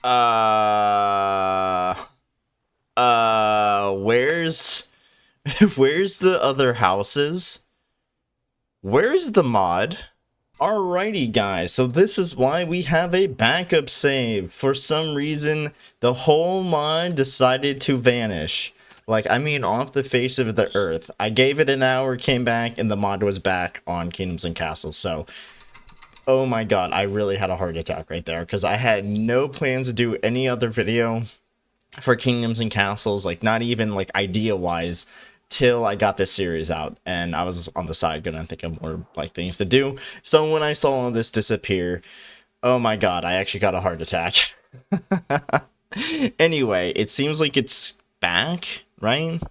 Uh, where's where's the other houses? Where's the mod? Alrighty, guys, so this is why we have a backup save. For some reason, the whole mod decided to vanish. Like, I mean, off the face of the earth. I gave it an hour, came back, and the mod was back on Kingdoms and Castles. So, oh my god, I really had a heart attack right there, because I had no plans to do any other video for Kingdoms and Castles, like not even like idea wise, till I got this series out, and I was on the side gonna think of more like things to do. So when I saw all this disappear, oh my god, I actually got a heart attack. Anyway, it seems like it's back, right?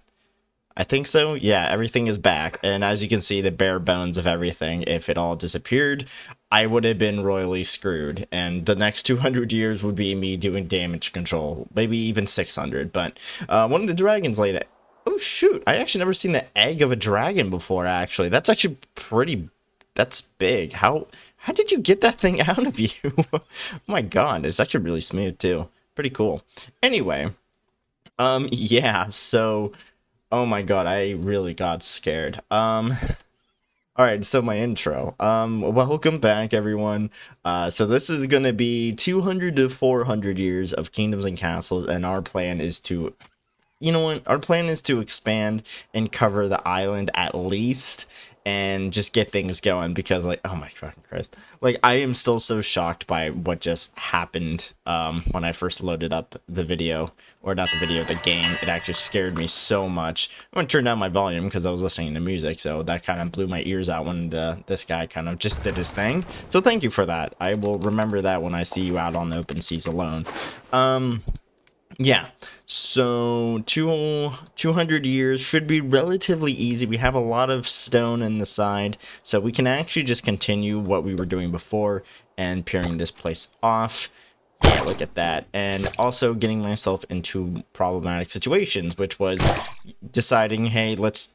I think so. Yeah, everything is back. And as you can see, the bare bones of everything, if it all disappeared, I would have been royally screwed. And the next 200 years would be me doing damage control. Maybe even 600. But one of the dragons laid it. Oh, shoot. I actually never seen the egg of a dragon before, actually. That's actually pretty... That's big. How did you get that thing out of you? Oh my god. It's actually really smooth, too. Pretty cool. Anyway. Yeah, so... Oh my god, I really got scared. Alright, so my intro. Welcome back, everyone. So this is gonna be 200 to 400 years of Kingdoms and Castles, and our plan is to... You know what? Our plan is to expand and cover the island at least, and just get things going, because, like, oh my fucking Christ. Like, I am still so shocked by what just happened, when I first loaded up the video, or not the video, the game. It actually scared me so much. I'm gonna turn down my volume because I was listening to music, so that kind of blew my ears out when this guy kind of just did his thing. So thank you for that. I will remember that when I see you out on the open seas alone. Yeah, so 200 years should be relatively easy. We have a lot of stone in the side, so we can actually just continue what we were doing before and peering this place off. Yeah, look at that. And also getting myself into problematic situations, which was deciding, hey, let's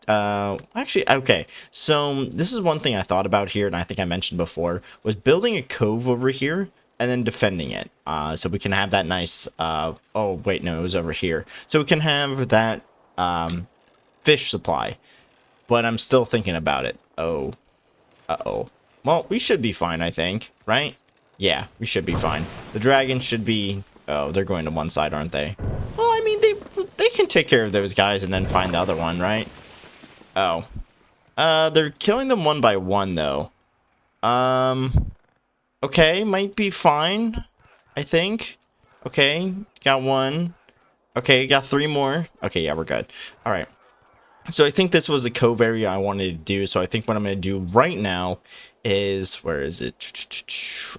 actually, okay, so this is one thing I thought about here, and I think I mentioned before, was building a cove over here and then defending it, so we can have that nice, oh wait, no, it was over here, so we can have that fish supply. But I'm still thinking about it. Oh, uh-oh. Well, we should be fine, I think, right? Yeah, we should be fine. The dragons should be... Oh, they're going to one side, aren't they? Well, I mean, they can take care of those guys and then find the other one, right? Oh. They're killing them one by one, though. Okay, might be fine, I think. Okay, got one. Okay, got three more. Okay, yeah, we're good. Alright. So I think this was a cove area I wanted to do, so I think what I'm going to do right now is... Where is it?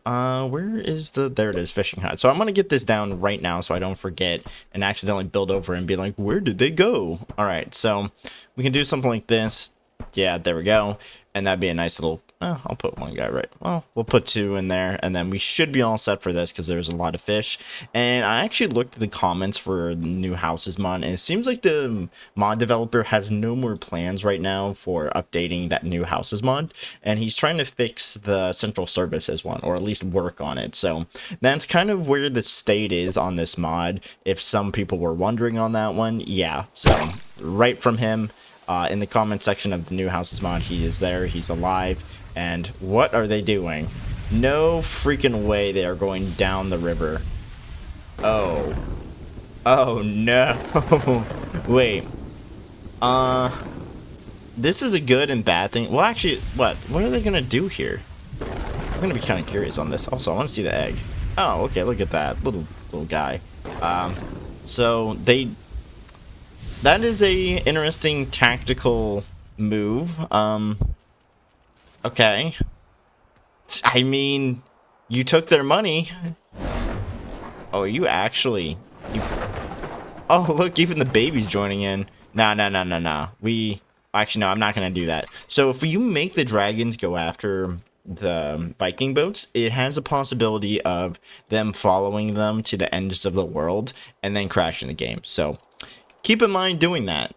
Where is the... There it is, fishing hut. So I'm going to get this down right now so I don't forget and accidentally build over and be like, where did they go? Alright, so we can do something like this. Yeah, there we go. And that'd be a nice little... I'll put one guy right. Well, we'll put two in there, and then we should be all set for this because there's a lot of fish. And I actually looked at the comments for the new houses mod, and it seems like the mod developer has no more plans right now for updating that new houses mod, and he's trying to fix the central services one, or at least work on it. So that's kind of where the state is on this mod, if some people were wondering on that one. Yeah, so right from him. In the comment section of the new houses mod, he is there, he's alive. And what are they doing? No freaking way they are going down the river. Oh. Oh no. Wait. This is a good and bad thing. Well, actually, what are they gonna do here? I'm gonna be kind of curious on this. Also, I want to see the egg. Oh, okay, look at that little guy. So that is a interesting tactical move. Okay. I mean, you took their money. Oh, you actually... Oh, look, even the baby's joining in. Nah. Actually, no, I'm not going to do that. So if you make the dragons go after the Viking boats, it has a possibility of them following them to the ends of the world and then crashing the game. So keep in mind doing that.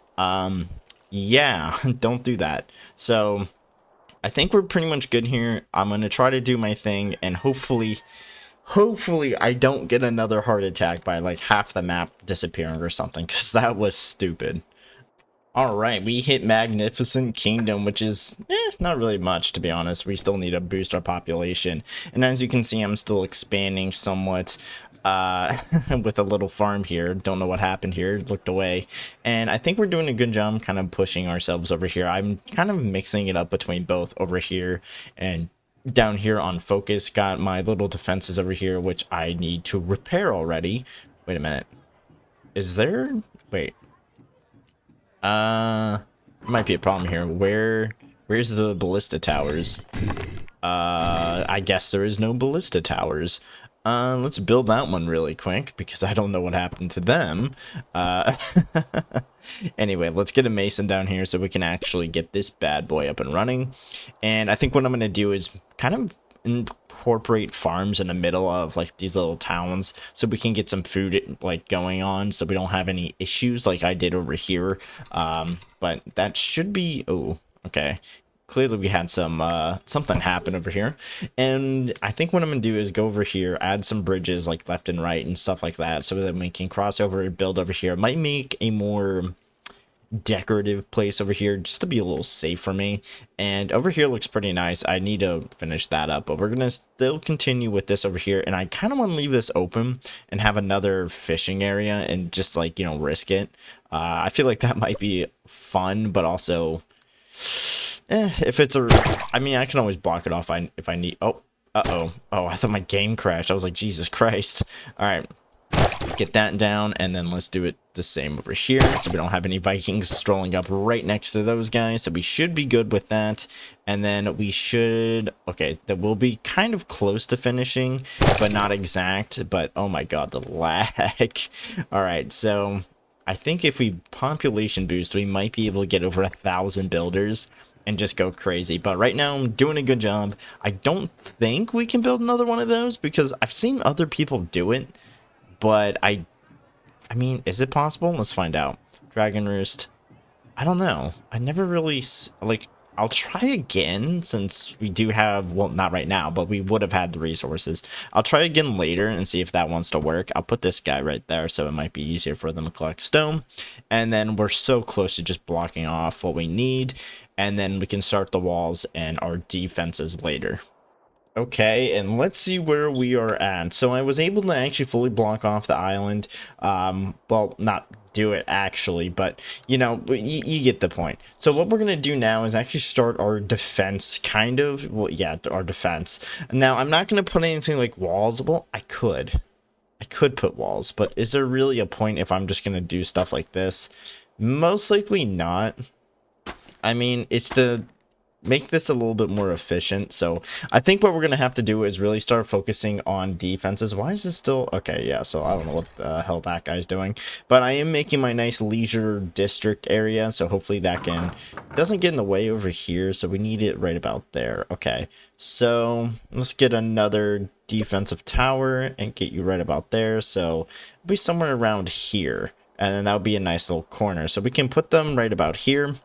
Yeah, don't do that. So... I think we're pretty much good here. I'm going to try to do my thing, and hopefully Hopefully I don't get another heart attack by like half the map disappearing or something, because that was stupid. All right, we hit Magnificent Kingdom, which is not really much, to be honest. We still need to boost our population. And as you can see, I'm still expanding somewhat with a little farm here. Don't know what happened here. Looked away. And I think we're doing a good job kind of pushing ourselves over here. I'm kind of mixing it up between both over here and down here on focus. Got my little defenses over here, which I need to repair already. Wait a minute. Is there... Wait. Might be a problem here. Where's the ballista towers? I guess there is no ballista towers. Let's build that one really quick because I don't know what happened to them. Anyway, let's get a mason down here so we can actually get this bad boy up and running. And I think what I'm going to do is kind of incorporate farms in the middle of like these little towns so we can get some food like going on so we don't have any issues like I did over here. But that should be... Oh, okay. Clearly we had some something happen over here, and I think what I'm gonna do is go over here, add some bridges like left and right and stuff like that so that we can cross over and build over here. It might make a more decorative place over here just to be a little safe for me. And over here looks pretty nice. I need to finish that up, but we're gonna still continue with this over here. And I kind of want to leave this open and have another fishing area and just like, you know, risk it. I feel like that might be fun, but also if it's a... I mean, I can always block it off if I need... Oh, uh-oh. Oh, I thought my game crashed. I was like, Jesus Christ. All right. Get that down, and then let's do it the same over here so we don't have any Vikings strolling up right next to those guys. So we should be good with that. And then we should... Okay, that will be kind of close to finishing, but not exact. But, oh my god, the lag. All right, so I think if we population boost, we might be able to get over 1,000 builders and just go crazy. But right now I'm doing a good job. I don't think we can build another one of those because I've seen other people do it, but I mean, is it possible? Let's find out. Dragon Roost. I don't know. I never really like... I'll try again since we do have, well, not right now, but we would have had the resources. I'll try again later and see if that wants to work. I'll put this guy right there so it might be easier for them to collect stone. And then we're so close to just blocking off what we need. And then we can start the walls and our defenses later. Okay, and let's see where we are at. So I was able to actually fully block off the island. Well, not do it actually, but you know, you get the point. So what we're gonna do now is actually start our defense, kind of. Well, yeah, our defense. Now I'm not gonna put anything like walls. Well, I could put walls, but is there really a point if I'm just gonna do stuff like this? Most likely not. I mean, it's to make this a little bit more efficient. So I think what we're going to have to do is really start focusing on defenses. Why is this still... Okay, yeah, so I don't know what the hell that guy's doing. But I am making my nice leisure district area, so hopefully that doesn't get in the way over here. So we need it right about there. Okay, so let's get another defensive tower and get you right about there. So it'll be somewhere around here. And then that would be a nice little corner. So we can put them right about here.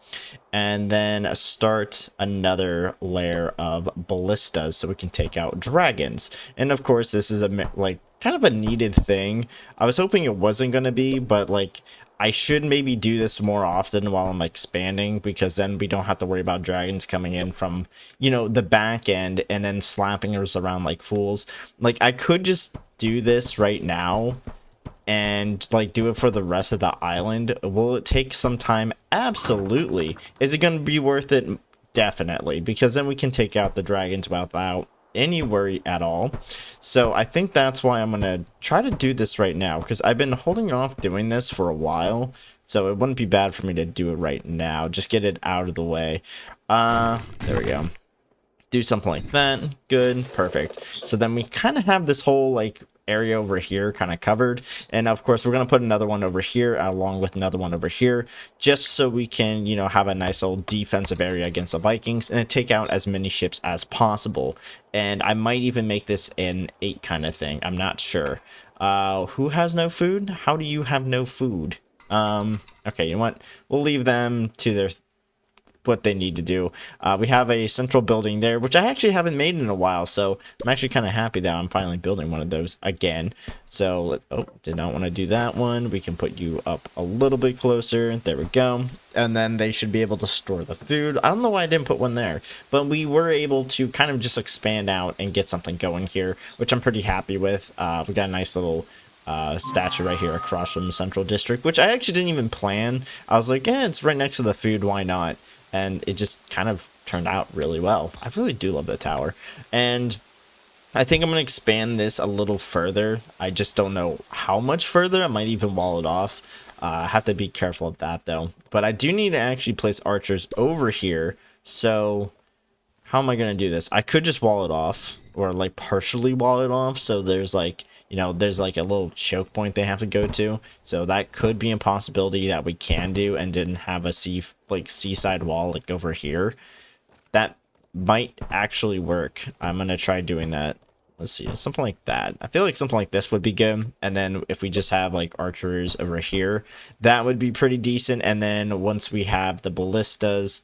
And then start another layer of ballistas so we can take out dragons. And of course, this is a like kind of a needed thing. I was hoping it wasn't going to be, but like I should maybe do this more often while I'm expanding, because then we don't have to worry about dragons coming in from, you know, the back end and then slapping us around like fools. Like I could just do this right now and like do it for the rest of the island. Will it take some time? Absolutely. Is it going to be worth it? Definitely, because then we can take out the dragons without any worry at all. So I think that's why I'm going to try to do this right now, because I've been holding off doing this for a while, so it wouldn't be bad for me to do it right now. Just get it out of the way. There we go. Do something like that. Good. Perfect. So then we kind of have this whole like area over here kind of covered, and of course we're going to put another one over here along with another one over here, just so we can, you know, have a nice old defensive area against the Vikings and take out as many ships as possible. And I might even make this an 8 kind of thing. I'm not sure. Who has no food? How do you have no food? Okay, you know what, we'll leave them to their what they need to do. We have a central building there, which I actually haven't made in a while, so I'm actually kind of happy that I'm finally building one of those again. So, oh, did not want to do that one. We can put you up a little bit closer. There we go. And then they should be able to store the food. I don't know why I didn't put one there, but we were able to kind of just expand out and get something going here, which I'm pretty happy with. We got a nice little statue right here across from the central district, which I actually didn't even plan. I was like, yeah, it's right next to the food, why not? And it just kind of turned out really well. I really do love the tower. And I think I'm going to expand this a little further. I just don't know how much further. I might even wall it off. I have to be careful of that, though. But I do need to actually place archers over here. So how am I going to do this? I could just wall it off, or like partially wall it off. So there's like, you know, there's like a little choke point they have to go to. So that could be a possibility that we can do, and didn't have a seaside wall like over here. That might actually work. I'm going to try doing that. Let's see, something like that. I feel like something like this would be good. And then if we just have like archers over here, that would be pretty decent. And then once we have the ballistas,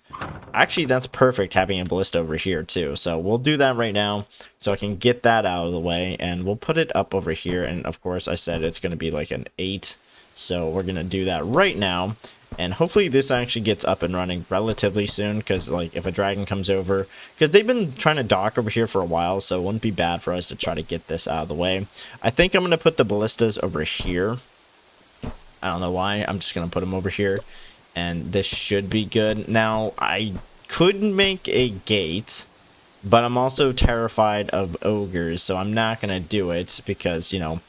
actually that's perfect having a ballista over here too. So we'll do that right now so I can get that out of the way, and we'll put it up over here. And of course I said it's going to be like an 8. So we're going to do that right now. And hopefully this actually gets up and running relatively soon, because like if a dragon comes over, because they've been trying to dock over here for a while, so it wouldn't be bad for us to try to get this out of the way. I think I'm going to put the ballistas over here. I don't know why. I'm just going to put them over here, and this should be good. Now, I could make a gate, but I'm also terrified of ogres, so I'm not going to do it because, you know,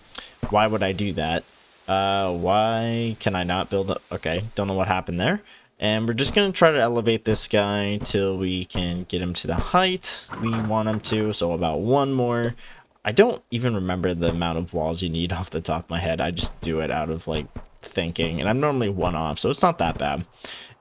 why would I do that? Why can I not build up? Okay, don't know what happened there. And we're just going to try to elevate this guy till we can get him to the height we want him to. So about one more. I don't even remember the amount of walls you need off the top of my head. I just do it out of like thinking, and I'm normally one off, so it's not that bad.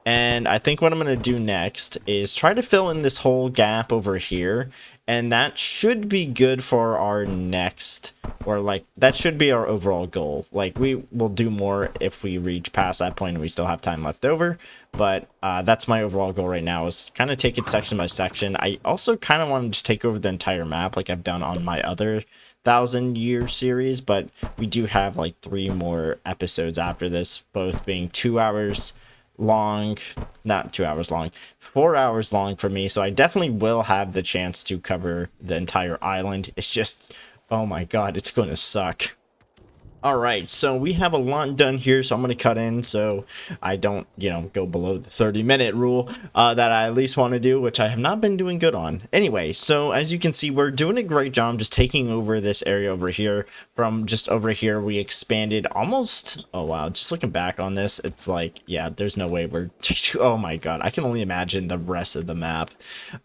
And I think what I'm going to do next is try to fill in this whole gap over here. And that should be good for our next, or like, that should be our overall goal. Like, we will do more if we reach past that point and we still have time left over. But that's my overall goal right now, is kind of take it section by section. I also kind of want to just take over the entire map like I've done on my other 1,000-year series. But we do have like 3 more episodes after this, both being 2 hours long, not 2 hours long, 4 hours long for me. So I definitely will have the chance to cover the entire island. It's just, oh my god, it's going to suck. Alright, so we have a lot done here, so I'm going to cut in so I don't, you know, go below the 30-minute rule that I at least want to do, which I have not been doing good on. Anyway, so as you can see, we're doing a great job just taking over this area over here. From just over here, we expanded almost, oh wow, just looking back on this, it's like, yeah, there's no way we're, oh my god, I can only imagine the rest of the map.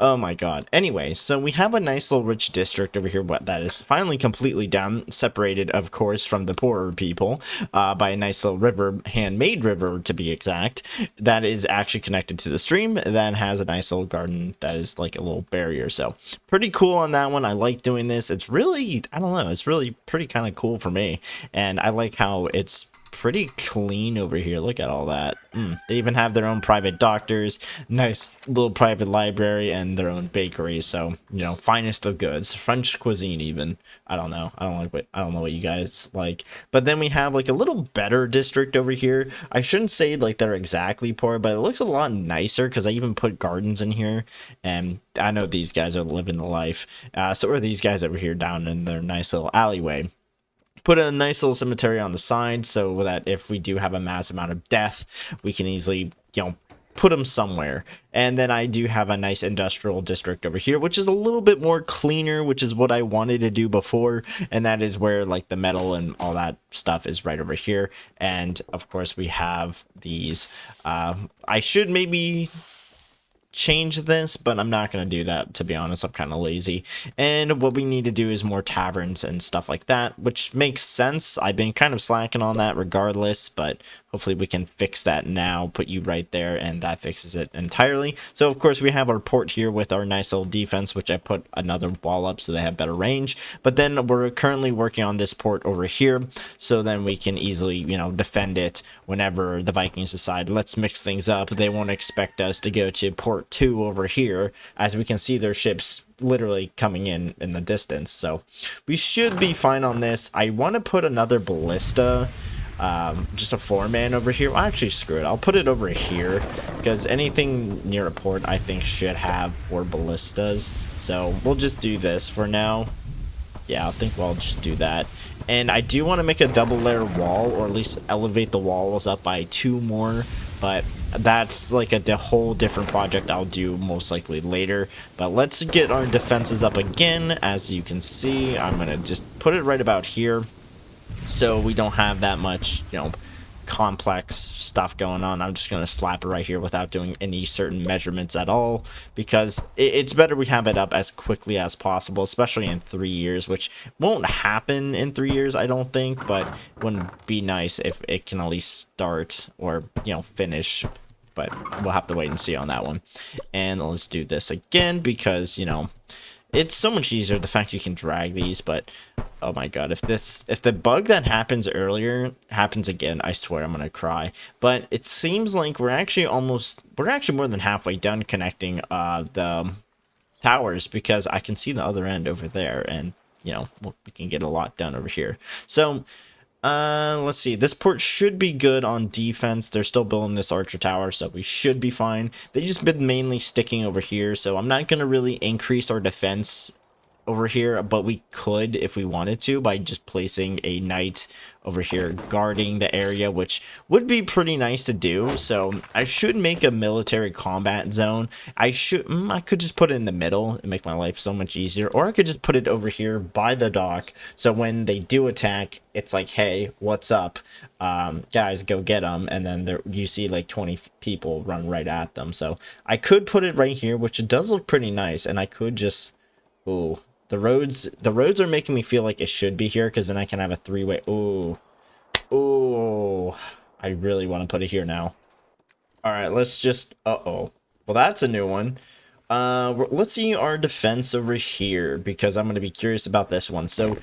Oh my god. Anyway, so we have a nice little rich district over here, what that is finally completely done, separated, of course, from the poorer people by a nice little river, handmade river to be exact, that is actually connected to the stream, that has a nice little garden that is like a little barrier. So pretty cool on that one. I like doing this. It's really, I don't know, it's really pretty kind of cool for me, and I like how it's pretty clean over here. Look at all that. They even have their own private doctors, nice little private library, and their own bakery. So, you know, finest of goods, French cuisine even. I don't know. I don't know what you guys like. But then we have like a little better district over here. I shouldn't say like they're exactly poor, but it looks a lot nicer because I even put gardens in here, and I know these guys are living the life. So are these guys over here down in their nice little alleyway. Put a nice little cemetery on the side so that if we do have a massive amount of death, we can easily, you know, put them somewhere. And then I do have a nice industrial district over here, which is a little bit more cleaner, which is what I wanted to do before. And that is where like the metal and all that stuff is right over here. And of course we have these, I should maybe change this, but I'm not going to do that, to be honest. I'm kind of lazy. And what we need to do is more taverns and stuff like that, which makes sense. I've been kind of slacking on that regardless, but hopefully we can fix that now, put you right there, and that fixes it entirely. So of course we have our port here with our nice little defense, which I put another wall up so they have better range. But then we're currently working on this port over here, so then we can easily, you know, defend it whenever the Vikings decide, let's mix things up. They won't expect us to go to port 2 over here, as we can see their ships literally coming in the distance. So we should be fine on this. I want to put another ballista, just a 4-man over here. Well, actually, screw it, I'll put it over here, because anything near a port I think should have 4 ballistas. So we'll just do this for now. Yeah, I think we'll just do that. And I do want to make a double layer wall, or at least elevate the walls up by 2 more, but that's like a whole different project I'll do most likely later. But let's get our defenses up again. As you can see, I'm gonna just put it right about here, so we don't have that much, you know, complex stuff going on. I'm just going to slap it right here without doing any certain measurements at all, because it's better we have it up as quickly as possible, especially in 3 years, which won't happen in 3 years, I don't think, but it wouldn't be nice if it can at least start or, you know, finish. But we'll have to wait and see on that one. And let's do this again, because, you know, it's so much easier, the fact you can drag these. But oh my god, if the bug that happens earlier happens again, I swear I'm gonna cry. But it seems like we're actually more than halfway done connecting the towers, because I can see the other end over there, and you know, we can get a lot done over here. So let's see, this port should be good on defense. They're still building this archer tower, so we should be fine. They just been mainly sticking over here, so I'm not gonna really increase our defense over here, but we could if we wanted to, by just placing a knight over here guarding the area, which would be pretty nice to do. So I should make a military combat zone. I could just put it in the middle and make my life so much easier, or I could just put it over here by the dock, so when they do attack, it's like, hey, what's up, guys, go get them. And then there you see like 20 people run right at them. So I could put it right here, which it does look pretty nice, and I could just, ooh, the roads are making me feel like it should be here, because then I can have a 3-way. Ooh, I really want to put it here now. All right, let's just, well, that's a new one. Let's see our defense over here, because I'm going to be curious about this one. So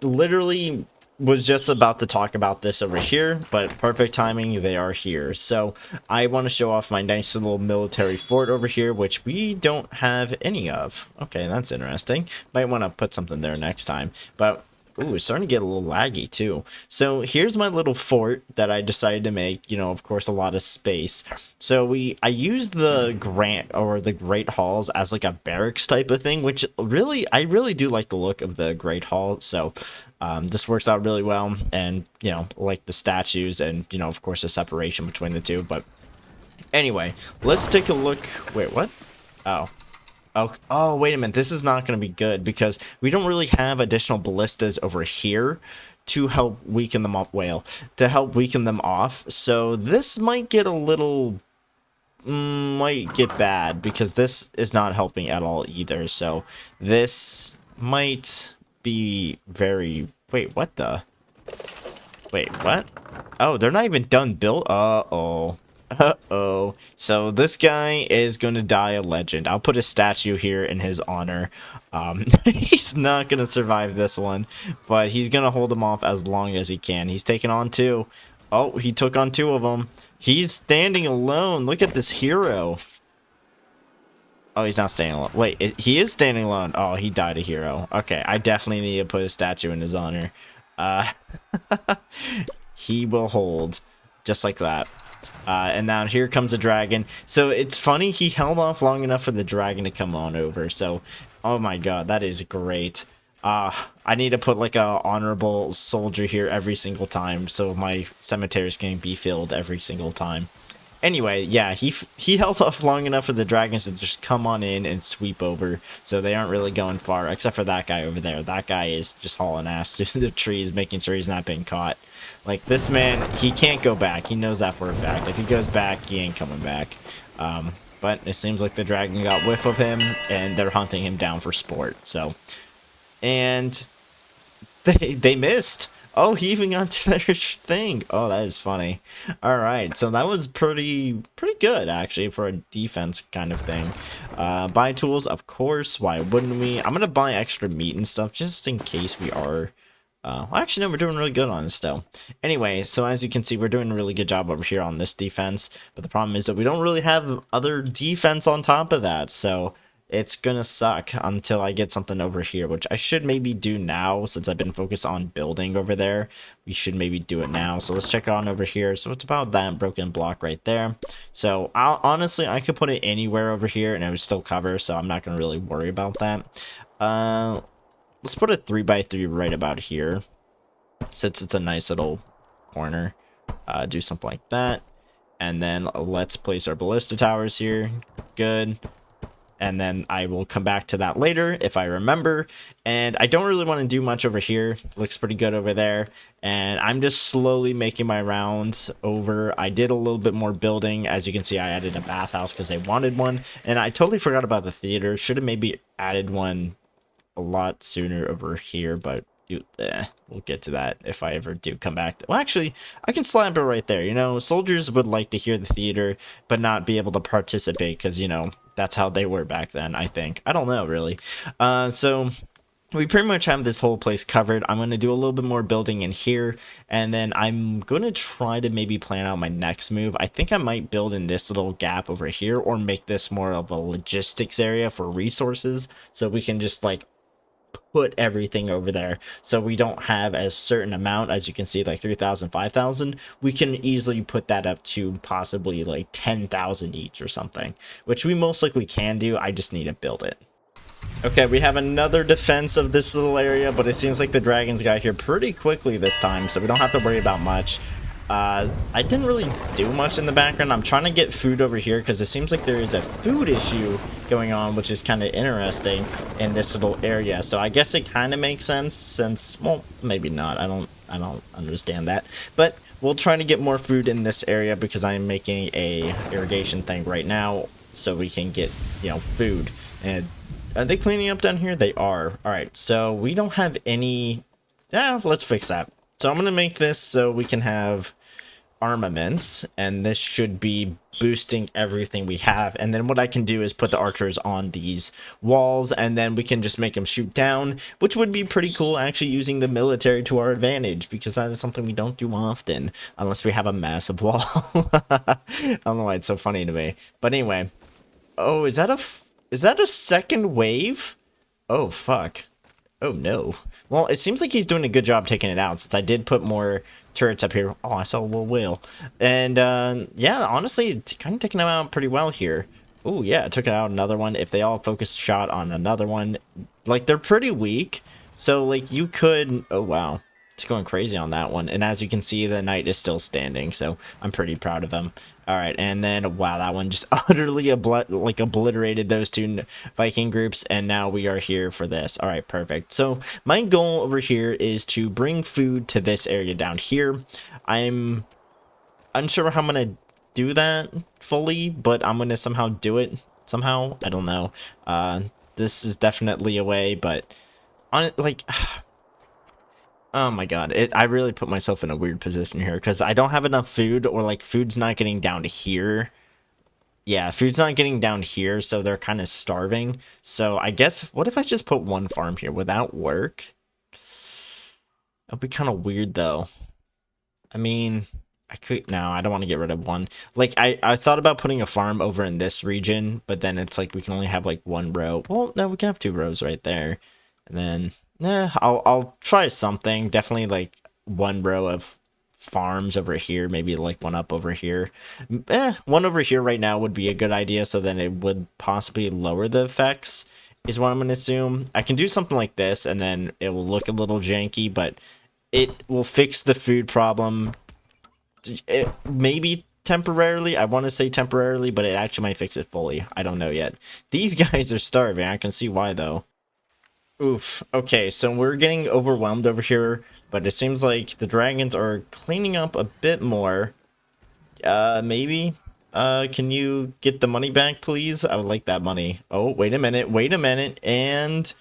literally was just about to talk about this over here, but perfect timing, they are here. So I want to show off my nice little military fort over here, which we don't have any of. Okay, that's interesting. Might want to put something there next time. But ooh, it's starting to get a little laggy too. So here's my little fort that I decided to make. You know, of course, a lot of space. So I used the Great Halls as like a barracks type of thing, which I really do like the look of the Great Hall. So this works out really well, and you know, like the statues, and you know, of course, the separation between the two. But anyway, let's take a look. Wait, what? Oh, wait a minute. This is not going to be good, because we don't really have additional ballistas over here to help weaken them off. So this might get a little, might get bad, because this is not helping at all either. So this might be very, wait, what? Oh, they're not even done built. So this guy is going to die a legend. I'll put a statue here in his honor. He's not going to survive this one, but he's going to hold him off as long as he can. He's taking on 2. Oh, he took on 2 of them. He's standing alone. Look at this hero. Oh, he's not standing alone. Wait, he is standing alone. Oh, he died a hero. Okay, I definitely need to put a statue in his honor. He will hold just like that. And now here comes a dragon. So it's funny, he held off long enough for the dragon to come on over. So, oh my god, that is great. I need to put like a honorable soldier here every single time, so my cemeteries can be filled every single time. Anyway, yeah, he held off long enough for the dragons to just come on in and sweep over, so they aren't really going far, except for that guy over there. That guy is just hauling ass through the trees, making sure he's not being caught. Like, this man, he can't go back. He knows that for a fact. If he goes back, he ain't coming back. But it seems like the dragon got whiff of him, and they're hunting him down for sport. So, and they missed. Oh, he even got to their thing. Oh, that is funny. All right, so that was pretty good actually for a defense kind of thing. Buy tools, of course. Why wouldn't we? I'm gonna buy extra meat and stuff just in case we are. Well, actually, no, we're doing really good on this still. Anyway, so as you can see, we're doing a really good job over here on this defense. But the problem is that we don't really have other defense on top of that. So it's gonna suck until I get something over here, which I should maybe do now since I've been focused on building over there. We should maybe do it now. So let's check on over here. So it's about that broken block right there. So honestly, I could put it anywhere over here and it would still cover. So I'm not gonna really worry about that. Let's put a 3x3 right about here, since it's a nice little corner. Do something like that. And then let's place our ballista towers here. Good. And then I will come back to that later if I remember. And I don't really want to do much over here. It looks pretty good over there. And I'm just slowly making my rounds over. I did a little bit more building. As you can see, I added a bathhouse because I wanted one. And I totally forgot about the theater. Should have maybe added one a lot sooner over here, but we'll get to that if I ever do come back. Well, actually, I can slap it right there. You know, soldiers would like to hear the theater, but not be able to participate because, you know, that's how they were back then, I think. I don't know, really. So we pretty much have this whole place covered. I'm going to do a little bit more building in here, and then I'm going to try to maybe plan out my next move. I think I might build in this little gap over here or make this more of a logistics area for resources so we can just like put everything over there so we don't have a certain amount. As you can see, like 3,000, 5,000, we can easily put that up to possibly like 10,000 each or something, which we most likely can do. I just need to build it. Okay, we have another defense of this little area, but it seems like the dragons got here pretty quickly this time, so we don't have to worry about much. I didn't really do much in the background. I'm trying to get food over here because it seems like there is a food issue going on, which is kind of interesting in this little area. So I guess it kind of makes sense since, well, maybe not. I don't understand that. But we'll try to get more food in this area because I'm making a irrigation thing right now so we can get, you know, food. And are they cleaning up down here? They are. All right, so we don't have any. Yeah, let's fix that. So I'm going to make this so we can have armaments, and this should be boosting everything we have. And then what I can do is put the archers on these walls, and then we can just make them shoot down, which would be pretty cool, actually using the military to our advantage, because that is something we don't do often unless we have a massive wall. I don't know why it's so funny to me, but anyway. Oh, is that a second wave? Oh fuck. Oh no. Well, it seems like he's doing a good job taking it out, since I did put more turrets up here. Oh, I saw a little whale. And yeah, honestly, kind of taking them out pretty well here. Oh yeah, took out another one. If they all focus shot on another one, like, they're pretty weak. So like you could, oh wow, it's going crazy on that one. And as you can see, the knight is still standing, so I'm pretty proud of him. All right, and then wow, that one just utterly obliterated those two Viking groups, and now we are here for this. All right, perfect. So my goal over here is to bring food to this area down here. I'm unsure how I'm gonna do that fully, but I'm gonna somehow do it somehow. I don't know. This is definitely a way, but on it, like. Oh my god, I really put myself in a weird position here because I don't have enough food, or like food's not getting down to here. Yeah, food's not getting down here, so they're kind of starving. So I guess, what if I just put one farm here? Would that work? That'd be kind of weird though. I mean, I could, no, I don't want to get rid of one. Like, I thought about putting a farm over in this region, but then it's like we can only have like one row. Well, no, we can have two rows right there. And then, nah, I'll try something. Definitely like one row of farms over here, maybe like one up over here. One over here right now would be a good idea, so then it would possibly lower the effects, is what I'm going to assume. I can do something like this, and then it will look a little janky, but it will fix the food problem. Maybe temporarily. I want to say temporarily, but it actually might fix it fully. I don't know yet. These guys are starving. I can see why, though. Oof. Okay, so we're getting overwhelmed over here, but it seems like the dragons are cleaning up a bit more. Maybe? Can you get the money back, please? I would like that money. Oh, wait a minute, and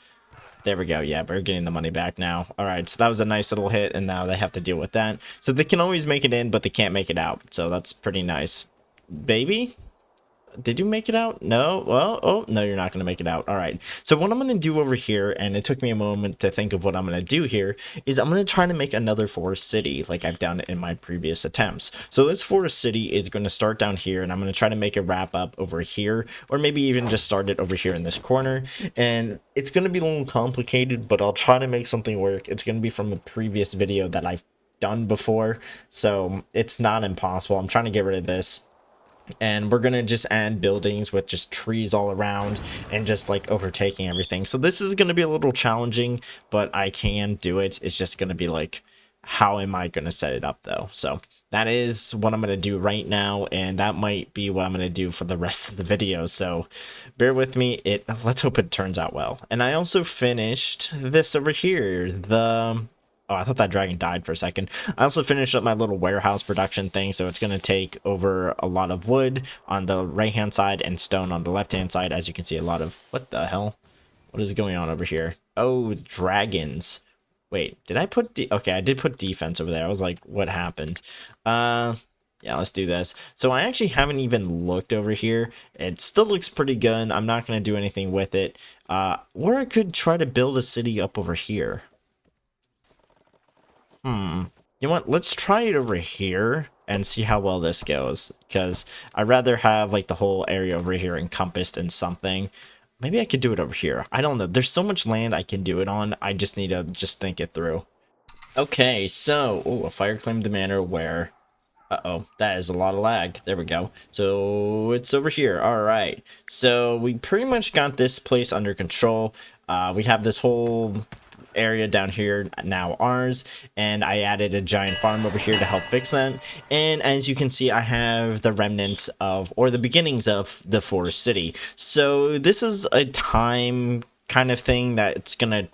There we go. Yeah, we're getting the money back now. All right, so that was a nice little hit, and now they have to deal with that. So they can always make it in, but they can't make it out. So that's pretty nice. Baby? Did you make it out? No. Well, oh no, you're not going to make it out. All right, so what I'm going to do over here, and it took me a moment to think of what I'm going to do here, is I'm going to try to make another forest city like I've done in my previous attempts. So this forest city is going to start down here, and I'm going to try to make it wrap up over here, or maybe even just start it over here in this corner. And it's going to be a little complicated, but I'll try to make something work. It's going to be from a previous video that I've done before, so it's not impossible. I'm trying to get rid of this, and we're gonna just add buildings with just trees all around and just like overtaking everything. So this is gonna be a little challenging, but I can do it. It's just gonna be like, how am I gonna set it up though? So that is what I'm gonna do right now, and that might be what I'm gonna do for the rest of the video. So bear with me. Let's hope it turns out well. And I also finished this over here, the oh, I thought that dragon died for a second. I also finished up my little warehouse production thing, so it's going to take over a lot of wood on the right-hand side and stone on the left-hand side. As you can see, a lot of... What the hell? What is going on over here? Oh, dragons. Wait, did I put... Okay, I did put defense over there. I was like, what happened? Yeah, let's do this. So I actually haven't even looked over here. It still looks pretty good. I'm not going to do anything with it. Or I could try to build a city up over here. You know what? Let's try it over here and see how well this goes. Because I'd rather have like the whole area over here encompassed in something. Maybe I could do it over here. I don't know. There's so much land I can do it on. I just need to just think it through. Okay, so... Oh, a fire claimed the manor where... Uh-oh, that is a lot of lag. There we go. So it's over here. All right. So we pretty much got this place under control. We have this whole area down here now ours, and I added a giant farm over here to help fix that. And as you can see, I have the remnants of, or the beginnings of, the forest city. So this is a time kind of thing that it's gonna,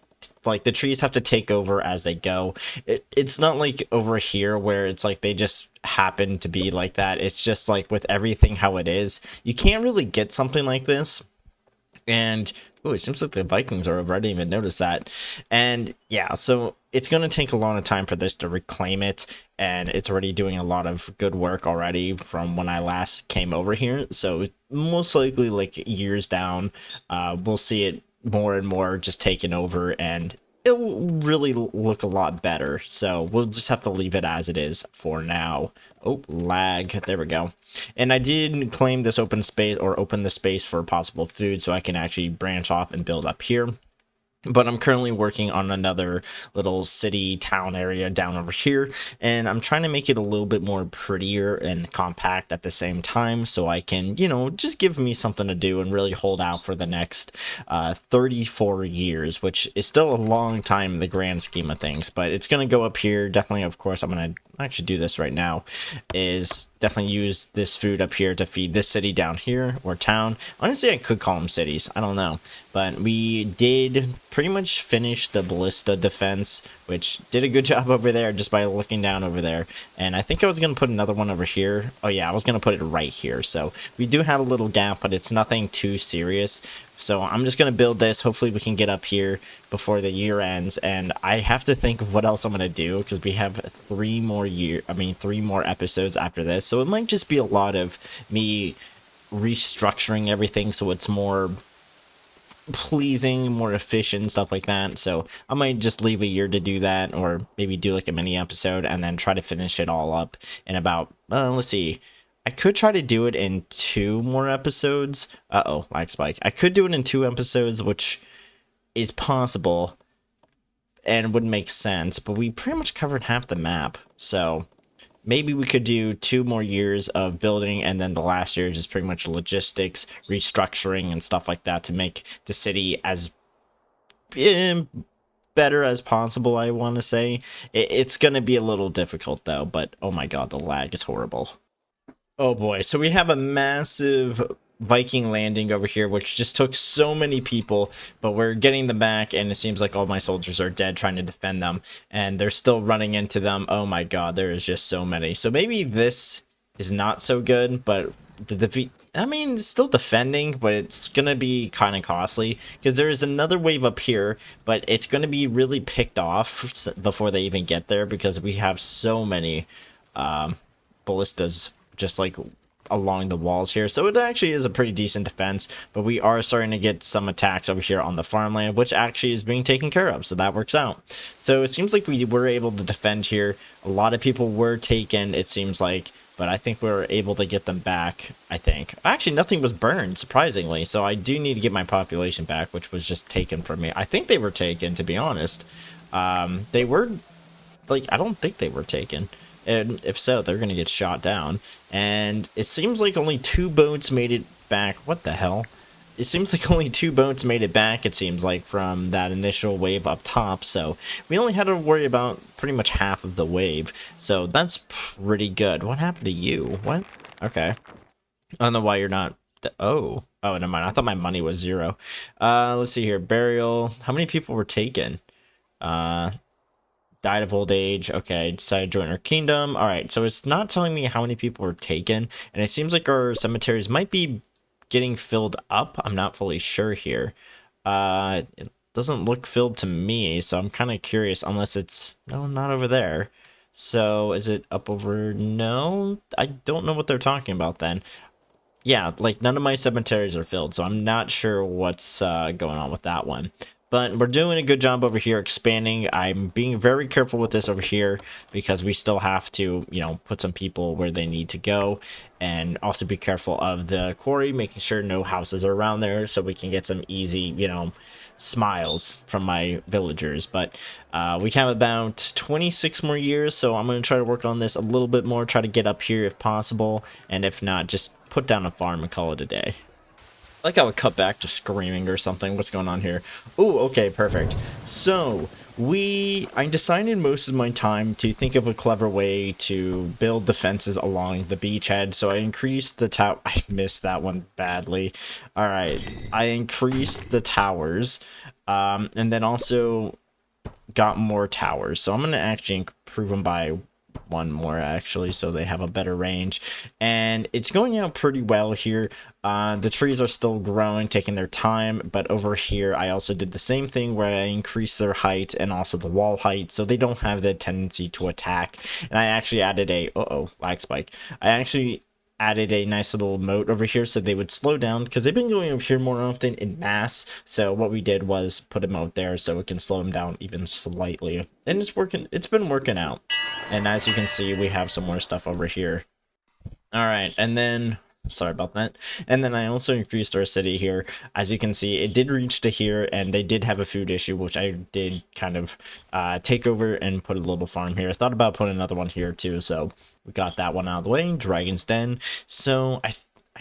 like, the trees have to take over as they go. It's not like over here where it's like they just happen to be like that. It's just like with everything how it is, you can't really get something like this. And oh, it seems like the Vikings are over. I didn't even notice that. And yeah, so it's going to take a lot of time for this to reclaim it. And it's already doing a lot of good work already from when I last came over here. So most likely like years down, we'll see it more and more just taken over, and it will really look a lot better. So we'll just have to leave it as it is for now. Oh, lag. There we go. And I did claim this open space, or open the space for possible food, so I can actually branch off and build up here. But I'm currently working on another little city town area down over here, and I'm trying to make it a little bit more prettier and compact at the same time, so I can, you know, just give me something to do and really hold out for the next 34 years, which is still a long time in the grand scheme of things. But it's going to go up here. Definitely, of course, I'm going to actually do this right now, is definitely use this food up here to feed this city down here, or town. Honestly, I could call them cities. I don't know. But we did pretty much finish the ballista defense, which did a good job over there just by looking down over there. And I think I was going to put another one over here. Oh yeah, I was going to put it right here. So we do have a little gap, but it's nothing too serious. So I'm just going to build this. Hopefully we can get up here before the year ends. And I have to think of what else I'm going to do, because we have 3 more episodes after this. So it might just be a lot of me restructuring everything so it's more pleasing, more efficient, stuff like that. So I might just leave a year to do that, or maybe do like a mini episode and then try to finish it all up in about, let's see. I could try to do it in 2 more episodes. Uh-oh, lag spike. I could do it in 2 episodes, which is possible and would make sense, but we pretty much covered half the map. So maybe we could do 2 more years of building, and then the last year is just pretty much logistics, restructuring, and stuff like that to make the city as better as possible, I want to say. It's going to be a little difficult, though, but oh my god, the lag is horrible. Oh boy, so we have a massive Viking landing over here, which just took so many people, but we're getting them back, and it seems like all my soldiers are dead trying to defend them, and they're still running into them. Oh my god, there is just so many. So maybe this is not so good, but the defeat... I mean, it's still defending, but it's going to be kind of costly because there is another wave up here, but it's going to be really picked off before they even get there because we have so many ballistas just like along the walls here. So it actually is a pretty decent defense, but we are starting to get some attacks over here on the farmland, which actually is being taken care of. So that works out. So it seems like we were able to defend here. A lot of people were taken, it seems like, but I think we were able to get them back, I think. Actually, nothing was burned, surprisingly, so I do need to get my population back, which was just taken from me. I think they were taken, to be honest. They were, like, I don't think they were taken. And if so, they're going to get shot down. And it seems like only 2 boats made it back. What the hell? It seems like only 2 boats made it back, it seems like, from that initial wave up top. So we only had to worry about pretty much half of the wave. So that's pretty good. What happened to you? What? Okay. I don't know why you're not... Oh. Oh, never mind. I thought my money was 0. Let's see here. Burial. How many people were taken? Died of old age. Okay, decided to join our kingdom. All right, so it's not telling me how many people were taken, and it seems like our cemeteries might be getting filled up. I'm not fully sure here. It doesn't look filled to me, so I'm kind of curious, unless it's... No, not over there. So is it up over... No, I don't know what they're talking about then. Yeah, like none of my cemeteries are filled, so I'm not sure what's going on with that one. But we're doing a good job over here expanding. I'm being very careful with this over here because we still have to, you know, put some people where they need to go, and also be careful of the quarry, making sure no houses are around there so we can get some easy, you know, smiles from my villagers. But we have about 26 more years, so I'm going to try to work on this a little bit more, try to get up here if possible, and if not, just put down a farm and call it a day. Like I would cut back to screaming or something. What's going on here? Oh, okay, perfect. So I decided most of my time to think of a clever way to build defenses along the beachhead. So I increased the tower. I missed that one badly. All right, I increased the towers, and then also got more towers. So I'm gonna actually improve them by 1 more actually, so they have a better range, and it's going out pretty well here. The trees are still growing, taking their time, but over here I also did the same thing where I increased their height and also the wall height so they don't have the tendency to attack. And I actually added a lag spike. I actually added a nice little moat over here so they would slow down, because they've been going over here more often in mass. So what we did was put a moat there so it can slow them down even slightly, and it's working. It's been working out. And as you can see, we have some more stuff over here. All right, and then sorry about that. And then I also increased our city here. As you can see, it did reach to here, and they did have a food issue, which I did kind of take over and put a little farm here. I thought about putting another one here too, so we got that one out of the way. Dragon's Den. So I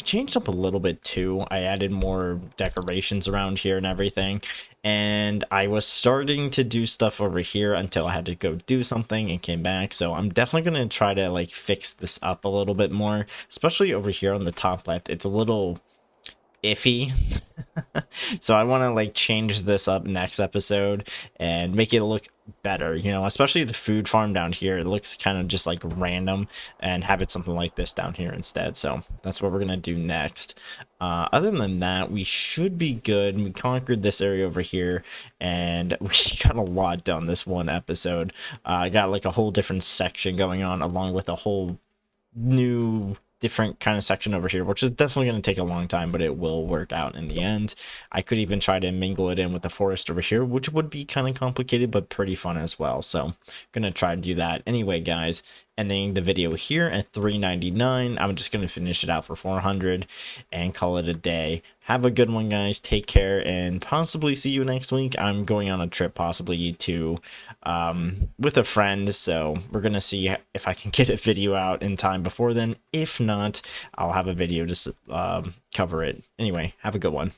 changed up a little bit too. I added more decorations around here and everything. And I was starting to do stuff over here until I had to go do something and came back. So I'm definitely going to try to like fix this up a little bit more, especially over here on the top left. It's a little iffy. So I want to like change this up next episode and make it look better, you know, especially the food farm down here. It looks kind of just like random, and have it something like this down here instead. So that's what we're gonna do next. Other than that, we should be good. We conquered this area over here, and we got a lot done this one episode. I got like a whole different section going on, along with a whole new different kind of section over here, which is definitely going to take a long time, but it will work out in the end. I could even try to mingle it in with the forest over here, which would be kind of complicated, but pretty fun as well. So I'm going to try to do that. Anyway, guys, ending the video here at 399. I'm just going to finish it out for 400 and call it a day. Have a good one, guys. Take care, and possibly see you next week. I'm going on a trip, possibly to with a friend, so we're gonna see if I can get a video out in time before then. If not, I'll have a video to cover it. Anyway, have a good one.